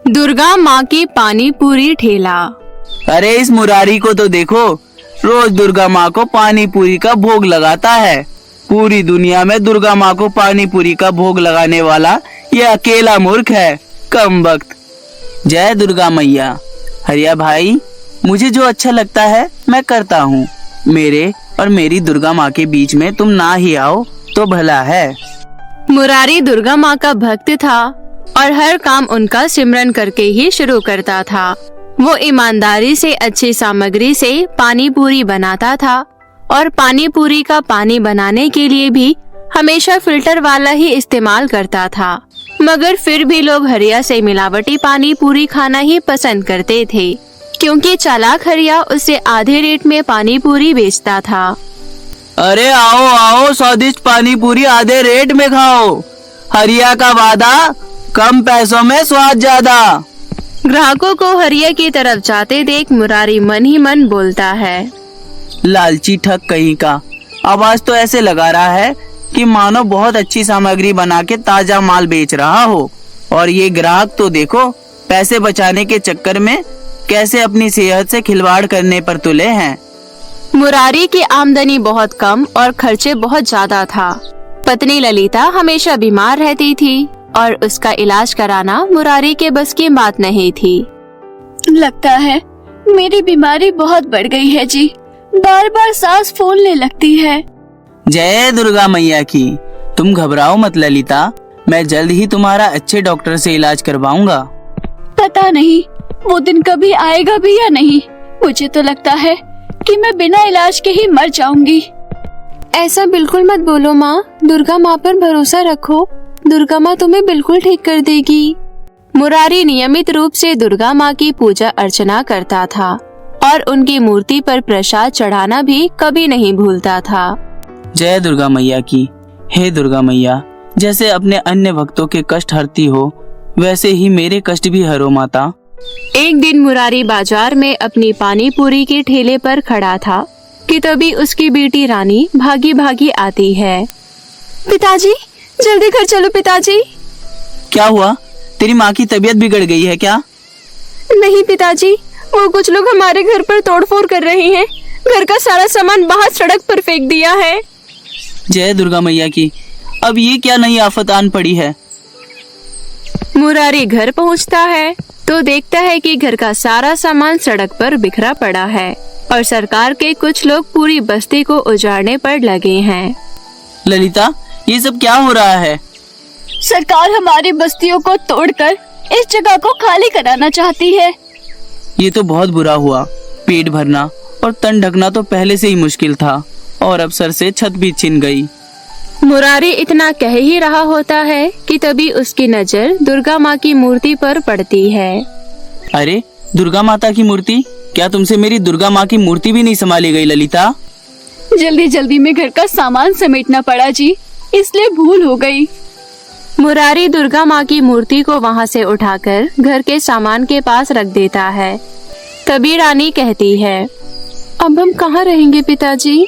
दुर्गा माँ की पानी पूरी ठेला। अरे इस मुरारी को तो देखो, रोज दुर्गा माँ को पानी पूरी का भोग लगाता है। पूरी दुनिया में दुर्गा माँ को पानी पूरी का भोग लगाने वाला ये अकेला मूर्ख है, कमबख्त। जय दुर्गा मैया। हरिया भाई, मुझे जो अच्छा लगता है मैं करता हूँ। मेरे और मेरी दुर्गा माँ के बीच में तुम ना ही आओ तो भला है। मुरारी दुर्गा माँ का भक्त था और हर काम उनका सिमरन करके ही शुरू करता था। वो ईमानदारी से अच्छी सामग्री से पानी पूरी बनाता था और पानी पूरी का पानी बनाने के लिए भी हमेशा फिल्टर वाला ही इस्तेमाल करता था। मगर फिर भी लोग हरिया से मिलावटी पानी पूरी खाना ही पसंद करते थे, क्योंकि चालाक हरिया उससे आधे रेट में पानी पूरी बेचता था। अरे आओ आओ, स्वादिष्ट पानी पूरी आधे रेट में खाओ। हरिया का वादा, कम पैसों में स्वाद ज्यादा। ग्राहकों को हरिया की तरफ जाते देख मुरारी मन ही मन बोलता है, लालची ठग कहीं का। आवाज तो ऐसे लगा रहा है कि मानो बहुत अच्छी सामग्री बना के ताजा माल बेच रहा हो। और ये ग्राहक तो देखो, पैसे बचाने के चक्कर में कैसे अपनी सेहत से खिलवाड़ करने पर तुले हैं। मुरारी की आमदनी बहुत कम और खर्चे बहुत ज्यादा था। पत्नी ललिता हमेशा बीमार रहती थी और उसका इलाज कराना मुरारी के बस की बात नहीं थी। लगता है मेरी बीमारी बहुत बढ़ गई है जी, बार बार सांस फूलने लगती है। जय दुर्गा मैया की। तुम घबराओ मत ललिता, मैं जल्द ही तुम्हारा अच्छे डॉक्टर से इलाज करवाऊंगा। पता नहीं वो दिन कभी आएगा भी या नहीं। मुझे तो लगता है कि मैं बिना इलाज के ही मर जाऊंगी। ऐसा बिल्कुल मत बोलो माँ, दुर्गा माँ पर भरोसा रखो, दुर्गा माँ तुम्हें बिल्कुल ठीक कर देगी। मुरारी नियमित रूप से दुर्गा माँ की पूजा अर्चना करता था और उनकी मूर्ति पर प्रसाद चढ़ाना भी कभी नहीं भूलता था। जय दुर्गा मैया की। हे दुर्गा मैया, जैसे अपने अन्य भक्तों के कष्ट हरती हो, वैसे ही मेरे कष्ट भी हरो माता। एक दिन मुरारी बाजार में अपनी पानी पूरी के ठेले पर खड़ा था कि तभी उसकी बेटी रानी भागी भागी आती है। पिताजी, जल्दी घर चलो पिताजी। क्या हुआ? तेरी माँ की तबीयत बिगड़ गई है क्या? नहीं पिताजी, वो कुछ लोग हमारे घर पर तोड़फोड़ कर रहे हैं। घर का सारा सामान बाहर सड़क पर फेंक दिया है। जय दुर्गा मैया की। अब ये क्या नई आफत आन पड़ी है? मुरारी घर पहुंचता है तो देखता है कि घर का सारा सामान सड़क पर बिखरा पड़ा है और सरकार के कुछ लोग पूरी बस्ती को उजाड़ने पर लगे हैं। ललिता, ये सब क्या हो रहा है? सरकार हमारी बस्तियों को तोड़कर इस जगह को खाली कराना चाहती है। ये तो बहुत बुरा हुआ। पेट भरना और तन ढकना तो पहले से ही मुश्किल था और अब सर से छत भी छिन गई। मुरारी इतना कह ही रहा होता है कि तभी उसकी नजर दुर्गा माँ की मूर्ति पर पड़ती है। अरे दुर्गा माता की मूर्ति? क्या तुमसे मेरी दुर्गा माँ की मूर्ति भी नहीं संभाली गई ललिता? जल्दी जल्दी में घर का सामान समेटना पड़ा जी, इसलिए भूल हो गई। मुरारी दुर्गा माँ की मूर्ति को वहाँ से उठाकर घर के सामान के पास रख देता है। तभी रानी कहती है, अब हम कहाँ रहेंगे पिताजी?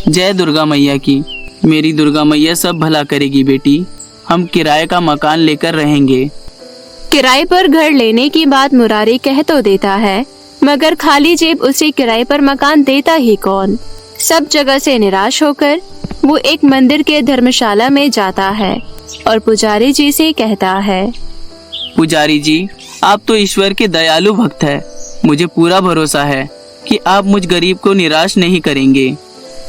जय दुर्गा मैया की। मेरी दुर्गा मैया सब भला करेगी बेटी। हम किराए का मकान लेकर रहेंगे। किराए पर घर लेने की बात मुरारी कह तो देता है, मगर खाली जेब उसे किराए पर मकान देता ही कौन। सब जगह से निराश होकर वो एक मंदिर के धर्मशाला में जाता है और पुजारी जी से कहता है, पुजारी जी, आप तो ईश्वर के दयालु भक्त हैं। मुझे पूरा भरोसा है कि आप मुझ गरीब को निराश नहीं करेंगे।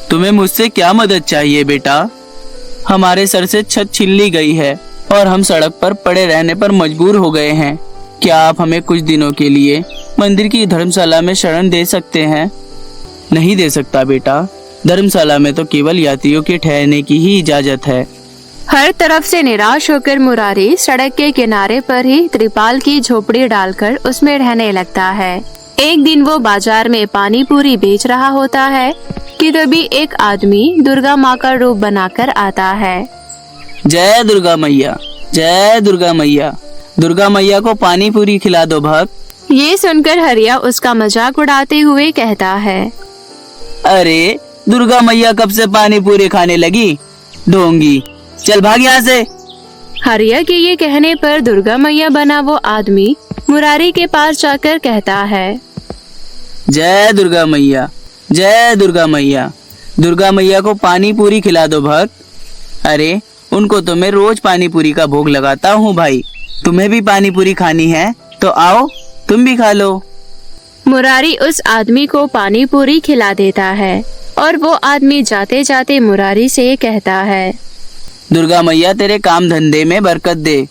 तुम्हें मुझसे क्या मदद चाहिए बेटा? हमारे सर से छत छीन ली गई है और हम सड़क पर पड़े रहने पर मजबूर हो गए हैं। क्या आप हमें कुछ दिनों के लिए मंदिर की धर्मशाला में शरण दे सकते हैं? नहीं दे सकता बेटा, धर्मशाला में तो केवल यात्रियों के ठहरने की ही इजाजत है। हर तरफ से निराश होकर मुरारी सड़क के किनारे पर ही त्रिपाल की झोपड़ी डालकर उसमें रहने लगता है। एक दिन वो बाजार में पानी पूरी बेच रहा होता है कि तभी एक आदमी दुर्गा माँ का रूप बनाकर आता है। जय दुर्गा मैया, जय दुर्गा मैया। दुर्गा मैया को पानी पूरी खिला दो भक्त। ये सुनकर हरिया उसका मजाक उड़ाते हुए कहता है, अरे दुर्गा मैया कब से पानी पूरी खाने लगी? ढोंगी, चल भाग यहाँ से। हरिया के ये कहने पर दुर्गा मैया बना वो आदमी मुरारी के पास जाकर कहता है, जय दुर्गा मैया, जय दुर्गा मैया। दुर्गा मैया को पानी पूरी खिला दो भक्त। अरे उनको तो मैं रोज पानी पूरी का भोग लगाता हूँ भाई। तुम्हें भी पानी पूरी खानी है तो आओ, तुम भी खा लो। मुरारी उस आदमी को पानी पूरी खिला देता है और वो आदमी जाते जाते मुरारी से कहता है, दुर्गा मैया तेरे काम धंधे में बरकत दे।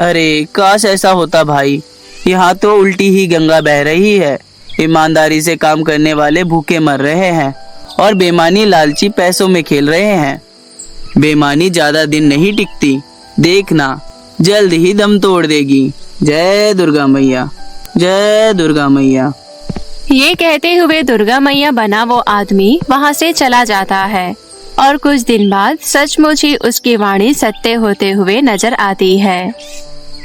अरे काश ऐसा होता भाई। यहाँ तो उल्टी ही गंगा बह रही है। ईमानदारी से काम करने वाले भूखे मर रहे हैं और बेईमानी लालची पैसों में खेल रहे हैं। बेईमानी ज्यादा दिन नहीं टिकती, देखना जल्द ही दम तोड़ देगी। जय दुर्गा मैया, जय दुर्गा मैया। ये कहते हुए दुर्गा मैया बना वो आदमी वहाँ से चला जाता है और कुछ दिन बाद सचमुच ही उसकी वाणी सत्य होते हुए नजर आती है।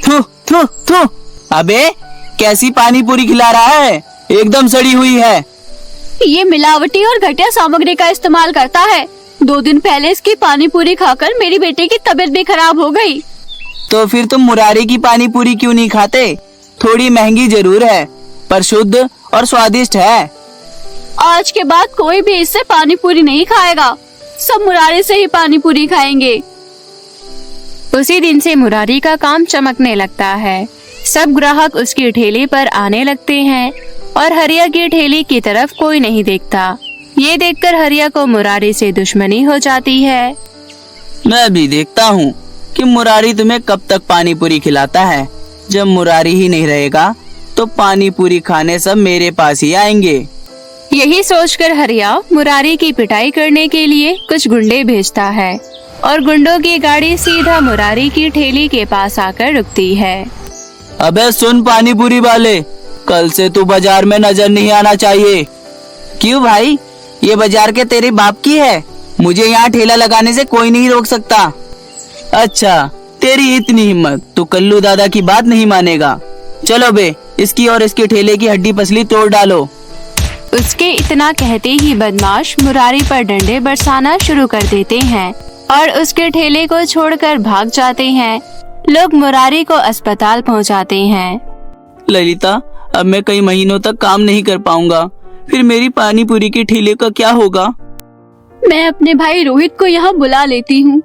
थू थू थू, अबे कैसी पानी पूरी खिला रहा है, एकदम सड़ी हुई है। ये मिलावटी और घटिया सामग्री का इस्तेमाल करता है। 2 दिन पहले इसकी पानी पूरी खाकर मेरी बेटी की तबीयत भी खराब हो गई। तो फिर तुम मुरारी की पानी पूरी क्यों नहीं खाते? थोड़ी महंगी जरूर है पर शुद्ध और स्वादिष्ट है। आज के बाद कोई भी इससे पानी पूरी नहीं खाएगा। सब मुरारी से ही पानी पूरी खाएंगे। उसी दिन से मुरारी का काम चमकने लगता है। सब ग्राहक उसकी ठेले पर आने लगते हैं और हरिया की ठेले की तरफ कोई नहीं देखता। ये देखकर हरिया को मुरारी से दुश्मनी हो जाती है। मैं भी देखता हूँ कि मुरारी तुम्हें कब तक पानी पूरी खिलाता है। जब मुरारी ही नहीं रहेगा तो पानी पूरी खाने सब मेरे पास ही आएंगे। यही सोचकर हरिया मुरारी की पिटाई करने के लिए कुछ गुंडे भेजता है और गुंडों की गाड़ी सीधा मुरारी की ठेली के पास आकर रुकती है। अबे सुन पानी पूरी वाले, कल से तू बाजार में नजर नहीं आना चाहिए। क्यों भाई, ये बाजार के तेरे बाप की है? मुझे यहाँ ठेला लगाने से कोई नहीं रोक सकता। अच्छा तेरी इतनी हिम्मत, तू कल्लू दादा की बात नहीं मानेगा। चलो बे, इसकी और इसके ठेले की हड्डी पसली तोड़ डालो। उसके इतना कहते ही बदमाश मुरारी पर डंडे बरसाना शुरू कर देते हैं और उसके ठेले को छोड़कर भाग जाते हैं। लोग मुरारी को अस्पताल पहुंचाते हैं। ललिता, अब मैं कई महीनों तक काम नहीं कर पाऊंगा। फिर मेरी पानी पूरी के ठेले का क्या होगा? मैं अपने भाई रोहित को यहाँ बुला लेती हूँ।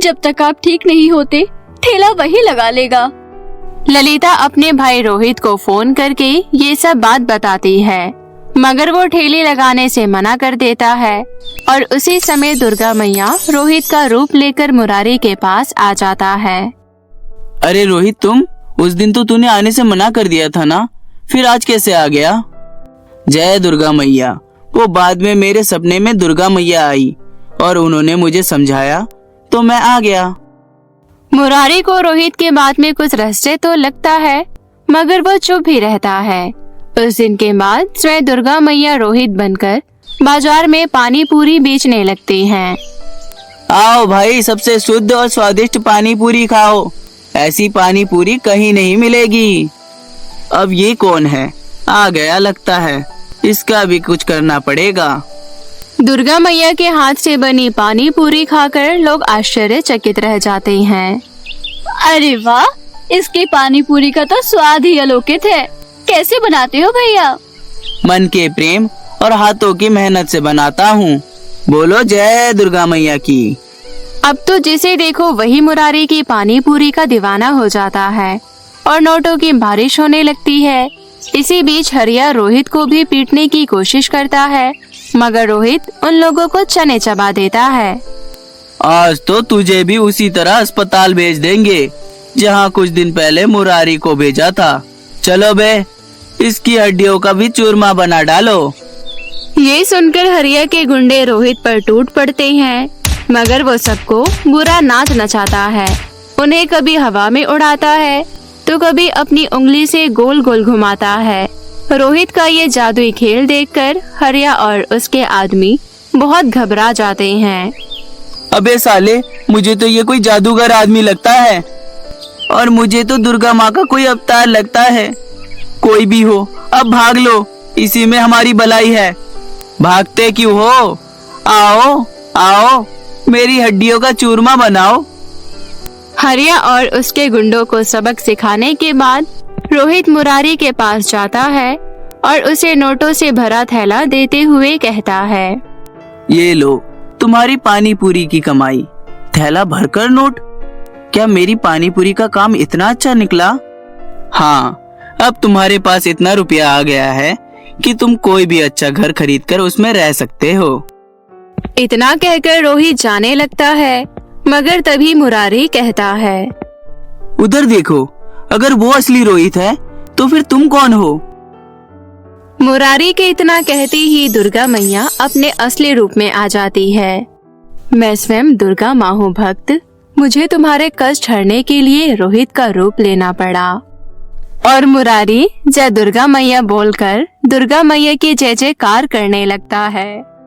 जब तक आप ठीक नहीं होते ठेला वही लगा लेगा। ललिता अपने भाई रोहित को फोन करके ये सब बात बताती है, मगर वो ठेले लगाने से मना कर देता है और उसी समय दुर्गा मैया रोहित का रूप लेकर मुरारी के पास आ जाता है। अरे रोहित, तुम उस दिन तो तूने आने से मना कर दिया था ना, फिर आज कैसे आ गया? जय दुर्गा मैया। वो बाद में मेरे सपने में दुर्गा मैया आई और उन्होंने मुझे समझाया तो मैं आ गया। मुरारी को रोहित के बात में कुछ रहस्य तो लगता है, मगर वो चुप ही रहता है। उस दिन के बाद स्वयं दुर्गा मैया रोहित बनकर बाजार में पानी पूरी बेचने लगती हैं। आओ भाई, सबसे शुद्ध और स्वादिष्ट पानी पूरी खाओ। ऐसी पानी पूरी कहीं नहीं मिलेगी। अब ये कौन है? आ गया लगता है, इसका भी कुछ करना पड़ेगा। दुर्गा मैया के हाथ से बनी पानी पूरी खाकर लोग आश्चर्यचकित रह जाते हैं। अरे वाह, इसकी पानी पूरी का तो स्वाद ही अलौकिक है। कैसे बनाते हो भैया? मन के प्रेम और हाथों की मेहनत से बनाता हूँ। बोलो जय दुर्गा मैया की। अब तो जिसे देखो वही मुरारी की पानी पूरी का दीवाना हो जाता है और नोटों की बारिश होने लगती है। इसी बीच हरिया रोहित को भी पीटने की कोशिश करता है, मगर रोहित उन लोगों को चने चबा देता है। आज तो तुझे भी उसी तरह अस्पताल भेज देंगे जहाँ कुछ दिन पहले मुरारी को भेजा था। चलो बे, इसकी हड्डियों का भी चूरमा बना डालो। ये सुनकर हरिया के गुंडे रोहित पर टूट पड़ते हैं, मगर वो सबको बुरा नाच नचाता है। उन्हें कभी हवा में उड़ाता है तो कभी अपनी उंगली से गोल गोल घुमाता है। रोहित का ये जादुई खेल देखकर हरिया और उसके आदमी बहुत घबरा जाते हैं। अबे साले, मुझे तो ये कोई जादूगर आदमी लगता है और मुझे तो दुर्गा माँ का कोई अवतार लगता है। कोई भी हो, अब भाग लो, इसी में हमारी भलाई है। भागते क्यों हो? आओ आओ, मेरी हड्डियों का चूरमा बनाओ। हरिया और उसके गुंडों को सबक सिखाने के बाद रोहित मुरारी के पास जाता है और उसे नोटों से भरा थैला देते हुए कहता है, ये लो तुम्हारी पानी पूरी की कमाई। थैला भरकर नोट। क्या मेरी पानी पूरी का काम इतना अच्छा निकला? हाँ, अब तुम्हारे पास इतना रुपया आ गया है कि तुम कोई भी अच्छा घर खरीदकर उसमें रह सकते हो। इतना कहकर रोहित जाने लगता है, मगर तभी मुरारी कहता है, उधर देखो, अगर वो असली रोहित है तो फिर तुम कौन हो? मुरारी के इतना कहते ही दुर्गा मैया अपने असली रूप में आ जाती है। मैं स्वयं दुर्गा माँ हूँ भक्त, मुझे तुम्हारे कष्ट हरने के लिए रोहित का रूप लेना पड़ा। और मुरारी जय दुर्गा मैया बोलकर दुर्गा मैया की जय जयकार करने लगता है।